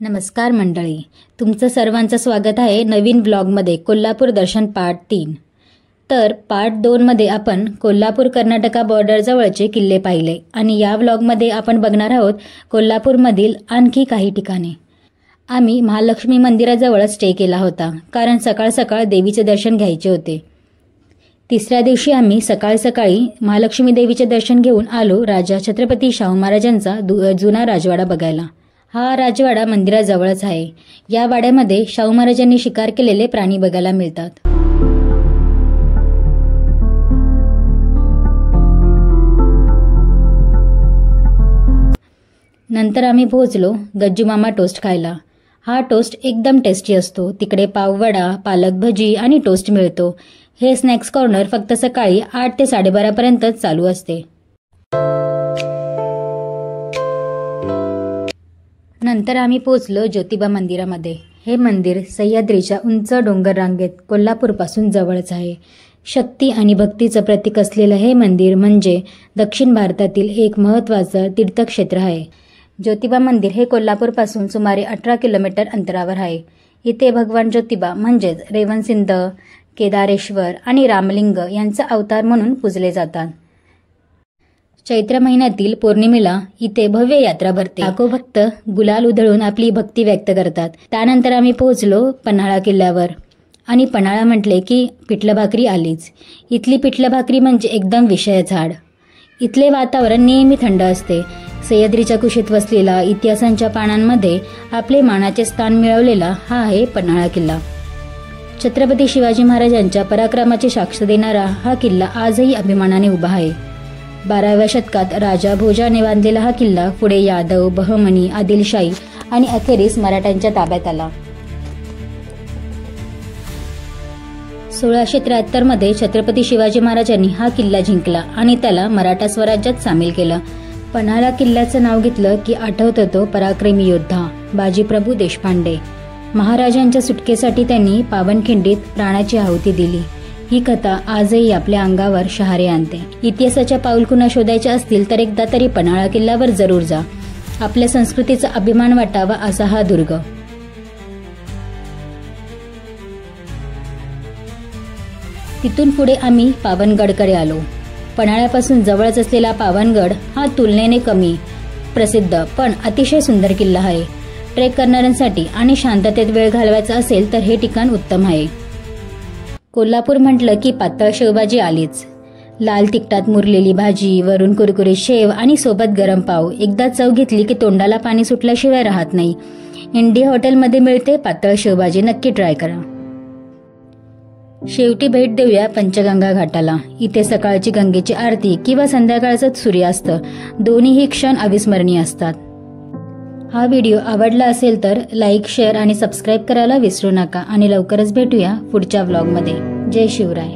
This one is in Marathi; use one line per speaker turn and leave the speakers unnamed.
नमस्कार मंडळी, तुमचं सर्वांचं स्वागत आहे नवीन व्लॉगमध्ये कोल्हापूर दर्शन पार्ट 3। तर पार्ट 2 मध्ये आपण कोल्हापूर कर्नाटका बॉर्डर जवळचे किल्ले पाहिले आणि या व्लॉगमध्ये आपण बघणार आहोत कोल्हापूरमधील आणखी काही ठिकाणे। आम्ही महालक्ष्मी मंदिराजवळ स्टे केला होता कारण सकाळ सकाळ देवीचे दर्शन घ्यायचे होते। तिसऱ्या दिवशी आम्ही सकाळ सकाळी महालक्ष्मी देवीचे दर्शन घेऊन आलो राजा छत्रपती शाहू महाराजांचा जुना राजवाडा बघायला। हा राजवाडा मंदिराजवळच आहे। या वाड्यामध्ये शाहू महाराजांनी शिकार केलेले प्राणी बघायला मिळतात। नंतर आम्ही पोहोचलो गज्जू मामा टोस्ट खायला। हा टोस्ट एकदम टेस्टी असतो। तिकडे पाववडा, पालक भजी आणि टोस्ट मिळतो। हे स्नॅक्स कॉर्नर फक्त सकाळी 8 ते 12:30 पर्यंत चालू असते। नंतर आम्ही पोहोचलो ज्योतिबा मंदिरामध्ये। हे मंदिर सह्याद्रीच्या उंच डोंगर रांगेत कोल्हापूरपासून जवळच आहे। शक्ती आणि भक्तीचं प्रतीक असलेलं हे मंदिर म्हणजे दक्षिण भारतातील एक महत्त्वाचं तीर्थक्षेत्र आहे। ज्योतिबा मंदिर हे कोल्हापूरपासून सुमारे 18 किलोमीटर अंतरावर आहे। इथे भगवान ज्योतिबा म्हणजेच रेवणसिंह, केदारेश्वर आणि रामलिंग यांचा अवतार म्हणून पूजले जातात। चैत्र महिन्यातील पौर्णिमेला इथे भव्य यात्रा भरते। लाखो भक्त गुलाल उधळून आपली भक्ती व्यक्त करतात। त्यानंतर आम्ही पोहोचलो पन्हाळा किल्ल्यावर आणि पन्हाळा म्हटले की पिठलं भाकरी आलीच। इथली पिठलं भाकरी म्हणजे एकदम विषय झाड। इथले वातावरण नेहमी थंड असते। सह्याद्रीच्या कुशीत वसलेला इतिहासांच्या पानांमध्ये आपले मानाचे स्थान मिळवलेला हा आहे पन्हाळा किल्ला। छत्रपती शिवाजी महाराजांच्या पराक्रमाची साक्ष देणारा हा किल्ला आजही अभिमानाने उभा आहे। 12व्या शतकात राजा भोजाने बांधलेला हा किल्ला पुढे यादव, बहमनी, आदिलशाही आणि अखेरीस मराठ्यांच्या ताब्यात आला। 1673 मध्ये छत्रपती शिवाजी महाराजांनी हा किल्ला जिंकला आणि त्याला मराठा स्वराज्यात सामील केलं। पन्हाळा किल्ल्याचं नाव घेतलं की आठवतो तो पराक्रमी योद्धा बाजीप्रभू देशपांडे। महाराजांच्या सुटकेसाठी त्यांनी पावनखिंडीत प्राणाची आहुती दिली। ही कथा आजही आपल्या अंगावर शहारे आणते। इतिहासाच्या पाऊलखुणा शोधायच्या असतील तर एकदा तरी पन्हाळा किल्ल्यावर जरूर जा। आपल्या संस्कृतीचा अभिमान वाटावा असा हा दुर्ग। तिथून पुढे आम्ही पावनगडकडे आलो। पन्हाळ्यापासून जवळच असलेला पावनगड हा तुलनेने कमी प्रसिद्ध पण अतिशय सुंदर किल्ला आहे। ट्रेक करणाऱ्यांसाठी आणि शांततेत वेळ घालवायचा असेल तर हे ठिकाण उत्तम आहे। कोल्हापूर म्हटलं की पातळ शेवभाजी आलीच। लाल तिखटात मुरलेली भाजी, वरून कुरकुरीत शेव आणि सोबत गरम पाव। एकदा चव घेतली की तोंडाला पाणी सुटल्याशिवाय राहत नाही। इंडिया हॉटेलमध्ये मिळते पातळ शेवभाजी, नक्की ट्राय करा। शेवटी भेट देऊया पंचगंगा घाटाला। इथे सकाळची गंगेची आरती किंवा संध्याकाळचं सूर्यास्त दोन्हीही क्षण अविस्मरणीय असतात। हा व्हिडिओ आवडला असेल तर लाईक, शेअर आणि सबस्क्राईब करायला विसरू नका आणि लवकरच भेटूया पुढच्या व्लॉगमध्ये। जय शिवराय।